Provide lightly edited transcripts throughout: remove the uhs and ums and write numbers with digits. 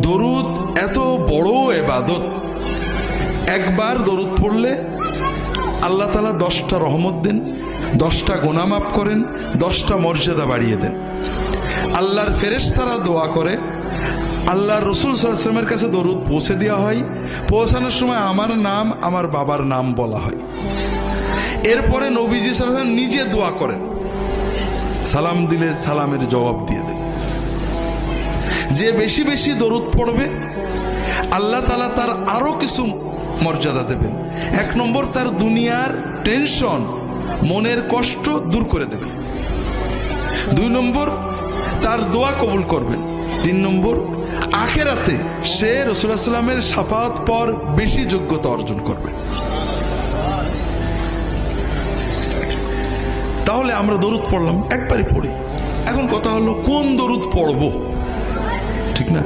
দরুদ এত বড় ইবাদত, একবার দরুদ পড়লে আল্লাহ তাআলা 10টা রহমত দেন, 10টা গুনাহ মাফ করেন, 10টা মর্যাদা বাড়িয়ে দেন। আল্লাহর ফেরেশতারা দোয়া করে, আল্লাহর রাসূল সাল্লাল্লাহু আলাইহি ওয়াসাল্লামের কাছে দরুদ পৌঁছে দেওয়া হয়, পৌঁছানোর সময় আমার নাম আমার বাবার নাম বলা হয়। এরপরে নবীজি সাল্লাল্লাহু আলাইহি ওয়াসাল্লাম নিজে দোয়া করেন, সালাম দিলে সালামের জবাব দিয়ে দেন। যে বেশি বেশি দরুদ পড়বে আল্লাহ তাআলা তার আরো কিছু মর্যাদা দেবেন। 1 নম্বর, তার দুনিয়ার টেনশন, মনের কষ্ট দূর করে দেবেন। 2 নম্বর, তার দোয়া কবুল করবেন। 3 নম্বর, আখিরাতে সে রাসূলুল্লাহ সাল্লাল্লাহু আলাইহি ওয়াসাল্লামের শাফাআত পাওয়ার বেশি যোগ্যতা অর্জন করবে। তাহলে আমরা দরুদ পড়লাম, একবারই পড়ি। এখন কথা হলো কোন দরুদ পড়ব, ঠিক না?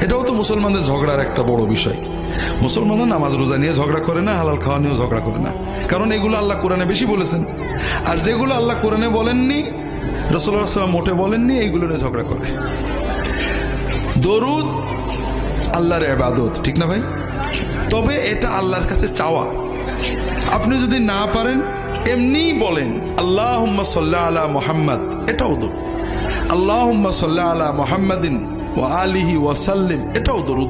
এটাও তো মুসলমানদের ঝগড়ার একটা বড় বিষয়। মুসলমানরা নামাজ রোজা নিয়ে ঝগড়া করে না, হালাল খাওয়া নিয়েও ঝগড়া করে না, কারণ এগুলো আল্লাহ কোরআনে বেশি বলেছেন। আর যেগুলো আল্লাহ কোরআনে বলেননি, রাসূলুল্লাহ সাল্লাল্লাহু আলাইহি ওয়াসাল্লাম মোটে বলেননি, এইগুলো নিয়ে ঝগড়া করে। দরুদ আল্লাহর ইবাদত, ঠিক না ভাই? তবে এটা আল্লাহর কাছে চাওয়া। আপনি যদি না পারেন এমনি বলেন আল্লাহুম্মা সাল্লি আলা মুহাম্মদ, এটাও দরুদ। আল্লাহুম্মা সাল্লি আলা মুহাম্মাদিন ওয়া আলিহি ওয়া সাল্লিম, এটাও দরুদ।